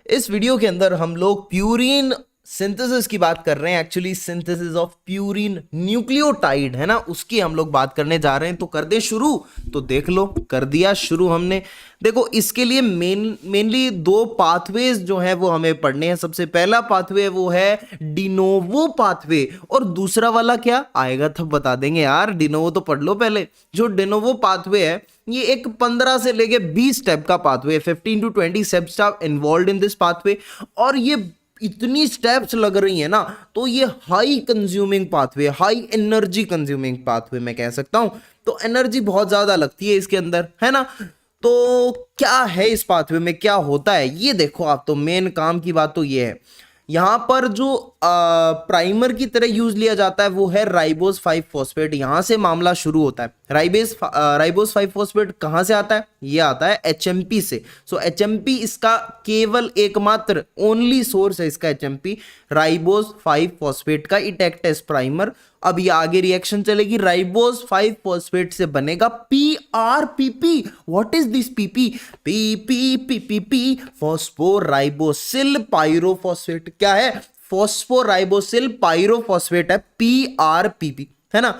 इस वीडियो के अंदर हम लोग प्यूरिन सिंथेसिस की बात कर रहे हैं। Actually synthesis of purine nucleotide है ना, उसकी हम लोग बात करने जा रहे हैं। तो कर दे शुरू। तो देख लो, कर दिया शुरू हमने। देखो, इसके लिए मेनली दो पाथवेज जो है वो हमें पढ़ने हैं। सबसे पहला पाथवे वो है डिनोवो पाथवे, और दूसरा वाला क्या आएगा तब बता देंगे यार। डिनोवो तो पढ़ लो पहले। जो डिनोवो पाथवे है ये एक 15 से लेके 20 स्टेप का pathway, 15 to 20 steps are involve in this pathway. और ये इतनी स्टेप्स लग रही है ना, तो ये high consuming pathway, high energy consuming pathway मैं कह सकता हूं। तो एनर्जी बहुत ज्यादा लगती है इसके अंदर, है ना। तो क्या है इस पाथवे में, क्या होता है ये देखो आप। तो मेन काम की बात तो ये है, यहां पर जो प्राइमर की तरह यूज लिया जाता है वो है राइबोस 5 फॉस्फेट। यहां से मामला शुरू होता है। राइबोस 5 फॉस्फेट कहां से आता है? ये आता है एचएमपी से। सो एचएमपी इसका केवल एकमात्र ओनली सोर्स है, इसका एचएमपी राइबोस 5 फॉस्फेट का। It act as primer. अब ये आगे रिएक्शन चलेगी, राइबोस 5 फॉस्फेट से बनेगा PRPP. What is this PP? P P P P P phosphoribosyl pyrophosphate. क्या है? फॉस्फोराइबोसिल पाइरोफॉस्फेट है, पीआरपीपी, है ना।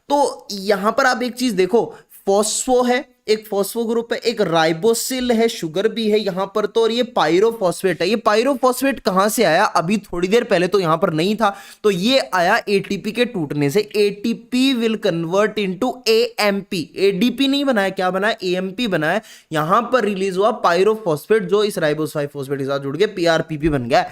तो यहां पर आप एक चीज देखो, फॉस्फो है, एक फॉस्फो ग्रुप है, एक राइबोसिल है, शुगर भी है यहां पर तो, और ये पाइरोफॉस्फेट है। ये पाइरोफॉस्फेट कहां से आया? अभी थोड़ी देर पहले तो यहां पर नहीं था, तो ये आया एटीपी के टूटने से। ATP will convert into AMP. ADP नहीं बनाया, क्या बनाया? एएमपी बनाया। यहां पर रिलीज हुआ पाइरोफॉस्फेट, जो इस राइबोस 5 फॉस्फेट के साथ जुड़ के पीआरपीपी बन गया।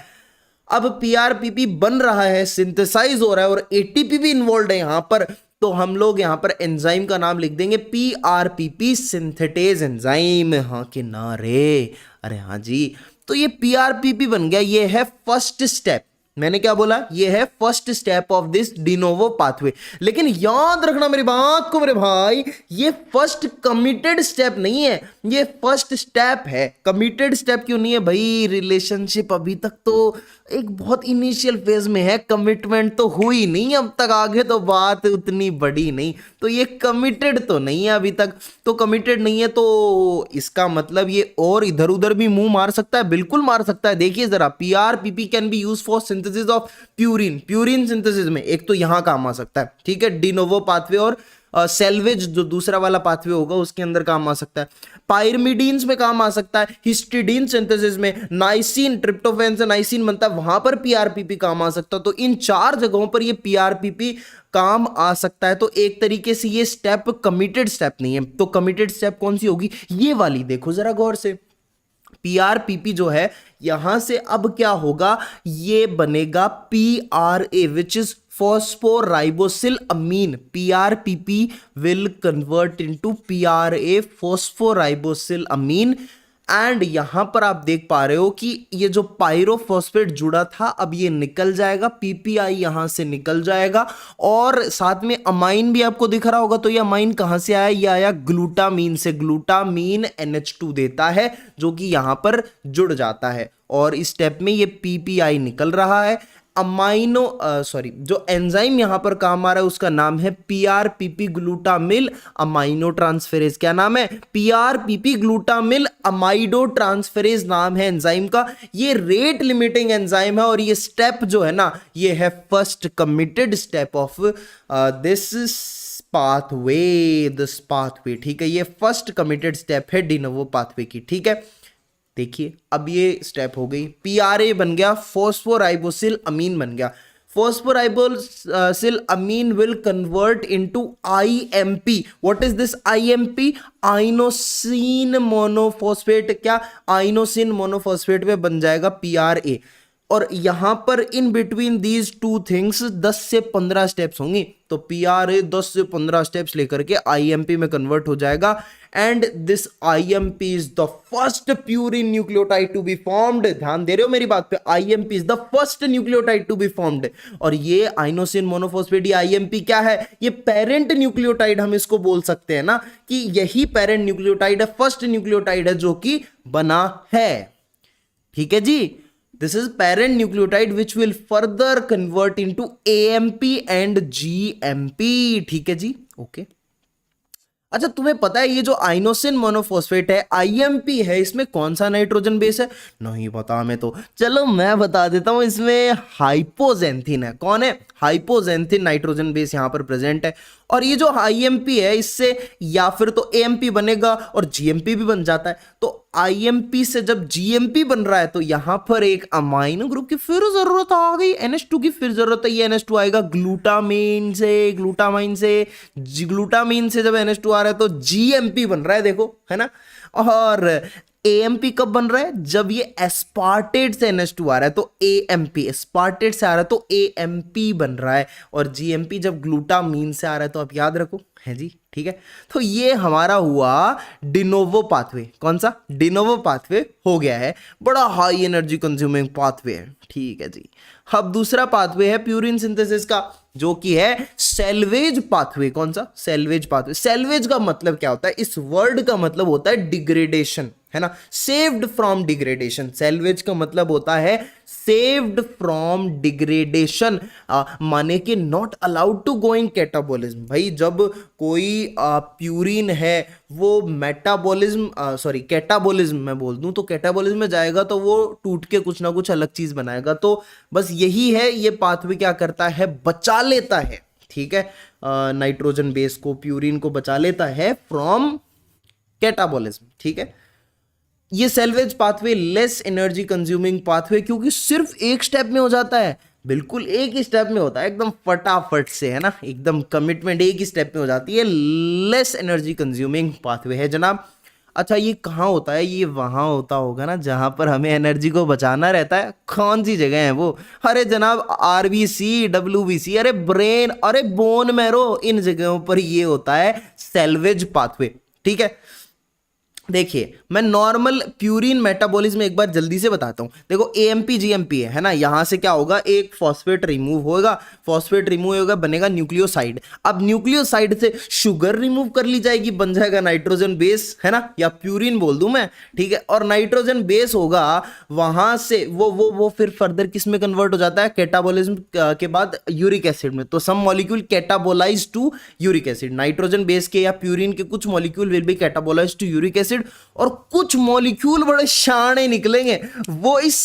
अब पीआरपीपी बन रहा है, सिंथेसाइज हो रहा है, और एटीपी भी इन्वॉल्व है यहां पर। तो हम लोग यहां पर एंजाइम का नाम लिख देंगे पीआरपीपी सिंथेटेज एंजाइम। हाँ कि ना रे? अरे हाँ जी। तो ये पीआरपीपी बन गया। ये है फर्स्ट स्टेप। मैंने क्या बोला? ये है first step of this de novo pathway. लेकिन याद रखना मेरी बात को मेरे भाई, ये फर्स्ट कमिटेड स्टेप नहीं है, ये फर्स्ट स्टेप है। कमिटेड स्टेप क्यों नहीं है भाई? रिलेशनशिप अभी तक तो एक बहुत इनिशियल फेज में है, कमिटमेंट तो हुई नहीं अब तक, आगे तो बात उतनी बड़ी नहीं। तो ये कमिटेड तो नहीं है अभी तक। तो कमिटेड नहीं है तो इसका मतलब ये और इधर उधर भी मुंह मार सकता है, बिल्कुल मार सकता है। देखिए जरा, PRPP can be use for synthesis of purine. Purine synthesis में एक तो यहां काम आ सकता है, ठीक है, डिनोवो पाथवे, और सेल्वेज जो दूसरा वाला पाथवे होगा उसके अंदर काम आ सकता है। पायरिमिडीन्स में काम आ सकता है। हिस्टिडीन सिंथेसिस में नाइसिन, ट्रिप्टोफैन से नाइसिन बनता है, वहां पर पीआरपीपी काम आ सकता है। तो इन 4 जगहों पर ये पीआरपीपी काम आ सकता है। तो एक तरीके से ये स्टेप कमिटेड स्टेप नहीं है। तो कमिटेड स्टेप कौन सी होगी? ये वाली देखो जरा गौर से। पीआरपीपी जो है, यहां से अब क्या होगा? ये बनेगा PRA, which is phosphoribosyl amine. PRPP will convert into PRA, phosphoribosyl amine. And यहां पर आप देख पा रहे हो कि ये जो पायरोफॉस्फेट जुड़ा था अब ये निकल जाएगा, पीपीआई यहां से निकल जाएगा। और साथ में अमाइन भी आपको दिख रहा होगा। तो ये अमाइन कहां से आया? ये आया ग्लूटामीन से। ग्लूटामीन NH2 देता है, जो कि यहां पर जुड़ जाता है, और इस स्टेप में ये पीपीआई निकल रहा है। अमाइनो सॉरी, जो एंजाइम यहां पर काम आ रहा है उसका नाम है पीआरपीपी ग्लूटामिल अमाइनो ट्रांसफेरेज। क्या नाम है? पीआरपीपी ग्लूटामिल अमाइडो ट्रांसफेरेज नाम है एंजाइम का। ये रेट लिमिटिंग एंजाइम है, और ये स्टेप जो है ना, ये है first committed step of this pathway, ठीक है। ये फर्स्ट कमिटेड स्टेप है डिनोवो पाथवे की, ठीक है। देखिए, अब ये स्टेप हो गई, पीआरए बन गया, फॉस्फोराइबोसिल अमीन बन गया। Phosphoribosyl amine will convert into IMP. What is this IMP? Inosine monophosphate. क्या? आइनोसिन मोनोफॉस्फेट में बन जाएगा पीआरए। और यहां पर in between these two things 10 से 15 स्टेप्स होंगी। तो पीआरए 10 से 15 स्टेप्स लेकर के आईएमपी में कन्वर्ट हो जाएगा। And this IMP is the first purine nucleotide to be formed. ध्यान दे रहे हो मेरी बात पे? IMP is the first nucleotide to be formed. और ये आइनोसिन मोनोफॉस्फेट, आईएमपी क्या है? ये पेरेंट न्यूक्लियोटाइड हम इसको बोल सकते हैं ना, कि यही पेरेंट न्यूक्लियोटाइड है, फर्स्ट न्यूक्लियोटाइड है जो कि बना है, ठीक है जी। This is parent nucleotide which will further convert into AMP and GMP, ठीक है जी, ओके। अच्छा तुम्हें पता है ये जो आइनोसिन मोनोफॉस्फेट है आईएमपी है, इसमें कौन सा नाइट्रोजन बेस है? नहीं पता हमें तो, चलो मैं बता देता हूं, इसमें हाइपोजेंथिन है। कौन है? हाइपोजेंथिन नाइट्रोजन बेस यहां पर प्रेजेंट है। और ये जो आईएमपी है इससे या फिर तो एएमपी बनेगा और जीएमपी भी बन जाता है। तो आईएमपी से जब जीएमपी बन रहा है तो यहां पर एक अमाइनो ग्रुप की फिर जरूरत आ गई, NH2 की फिर जरूरत है। ये NH2 आएगा ग्लूटामाइन से, ग्लूटामाइन से जब NH2 आ रहा है तो जीएमपी बन रहा है, देखो है ना। और एएमपी कब बन रहा है? जब ये एस्पार्टेट से NH2 आ रहा है तो एएमपी, एस्पार्टेट से आ रहा है तो एएमपी बन रहा है। और जीएमपी जब ग्लूटामीन से आ रहा है तो आप याद रखो, है जी, ठीक है। तो ये हमारा हुआ डिनोवो पाथवे। कौन सा? डिनोवो पाथवे हो गया है, बड़ा हाई एनर्जी कंज्यूमिंग पाथवे है, ठीक है जी। अब दूसरा पाथवे है प्यूरिन सिंथेसिस का, जो कि है सेल्वेज पाथवे। कौन सा? Salvage pathway. सेल्वेज का मतलब क्या होता है? इस वर्ड का मतलब होता है डिग्रेडेशन, है ना, सेव्ड फ्रॉम डिग्रेडेशन। सेल्वेज का मतलब होता है सेव्ड फ्रॉम डिग्रेडेशन, माने कि not allowed to go in catabolism. भाई जब कोई प्यूरिन है वो मेटाबॉलिज्म सॉरी कैटाबॉलिज्म मैं बोल दूं तो कैटाबॉलिज्म में जाएगा तो वो टूट के कुछ ना कुछ अलग चीज बनाएगा। तो बस यही है, ये पाथवे क्या करता है? बचा लेता है, ठीक है, नाइट्रोजन बेस को, प्यूरिन को बचा लेता है फ्रॉम कैटाबॉलिज्म, ठीक है। ये salvage pathway less energy consuming pathway, क्योंकि सिर्फ एक स्टेप में हो जाता है, बिल्कुल एक ही स्टेप में होता है, एकदम फटाफट से, है ना, एकदम कमिटमेंट एक ही स्टेप में हो जाती है। लेस एनर्जी कंज्यूमिंग पाथवे है जनाब। अच्छा ये कहाँ होता है? ये वहां होता होगा ना जहां पर हमें एनर्जी को बचाना रहता है। कौन सी जगह है वो? अरे जनाब आरबीसी, डब्ल्यूबीसी, अरे ब्रेन, अरे बोन मैरो, इन जगहों पर ये होता है सेल्वेज पाथवे, ठीक है। देखिए मैं नॉर्मल प्यूरिन मेटाबॉलिज्म एक बार जल्दी से बताता हूं। देखो एएमपी जीएमपी है ना, यहां से क्या होगा? एक फॉस्फेट रिमूव होगा, फॉस्फेट रिमूव होगा, बनेगा न्यूक्लियोसाइड। अब न्यूक्लियोसाइड से शुगर रिमूव कर ली जाएगी, बन जाएगा नाइट्रोजन बेस, है ना, या प्यूरिन बोल दूं मैं, ठीक है। और नाइट्रोजन बेस होगा, वहां से वो फिर फर्दर किस में कन्वर्ट हो जाता है? कैटाबॉलिज्म के बाद यूरिक एसिड में। तो some molecule catabolize to uric acid. Nitrogen base के या प्यूरिन के कुछ molecule will be catabolize to uric acid, और कुछ मॉलिक्यूल बड़े शाणे निकलेंगे, वो इस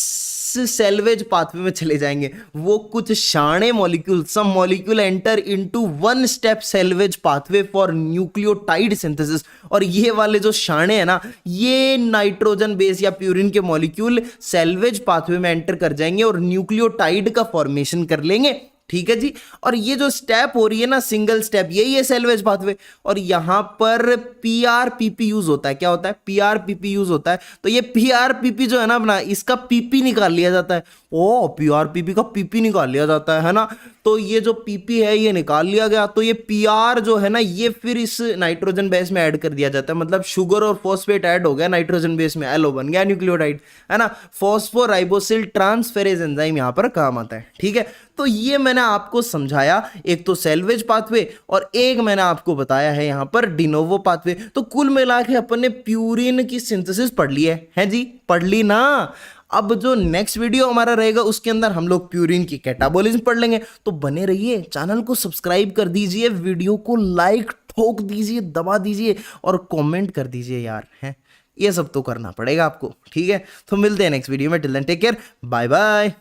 सेल्वेज पाथवे में चले जाएंगे। वो कुछ शाणे molecule, some molecule enter into one step salvage pathway for nucleotide synthesis. और ये वाले जो शाणे है ना, ये नाइट्रोजन बेस या प्यूरिन के मॉलिक्यूल सेल्वेज पाथवे में एंटर कर जाएंगे और न्यूक्लियोटाइड का फॉर्मेशन कर लेंगे, ठीक है जी। और ये जो स्टेप हो रही है ना, सिंगल स्टेप, यही है सेल्वेज पाथवे। और यहां पर पीआरपीपी यूज होता है। क्या होता है? पीआरपीपी यूज होता है। तो ये पीआरपीपी जो है ना अपना, इसका पीपी निकाल लिया जाता है। ओ पीआरपीपी का पीपी निकाल लिया जाता है ना। तो ये जो पीपी है ये निकाल लिया गया, तो ये पीआर जो है ना ये फिर इस नाइट्रोजन बेस में ऐड कर दिया जाता है। मतलब शुगर और फॉस्फेट ऐड हो गया नाइट्रोजन बेस में, एलो बन गया न्यूक्लियोटाइड, है ना। फॉस्फोराइबोसिल ट्रांसफेरेज एंजाइम यहां पर काम आता है, ठीक है। तो ये मैंने आपको समझाया, एक तो सेल्वेज पाथवे और एक मैंने आपको बताया है यहां पर डिनोवो पाथवे। तो कुल मिला के अपन ने प्यूरिन की सिंथेसिस पढ़ ली है जी, पढ़ ली ना। अब जो नेक्स्ट वीडियो हमारा रहेगा उसके अंदर हम लोग प्यूरिन की कैटाबॉलिज्म पढ़ लेंगे। तो बने रहिए, चैनल को सब्सक्राइब कर दीजिए, वीडियो को लाइक ठोक दीजिए, दबा दीजिए और कमेंट कर दीजिए यार, है ये सब तो करना पड़ेगा आपको, ठीक है। तो मिलते हैं नेक्स्ट वीडियो में, till then take care, bye bye.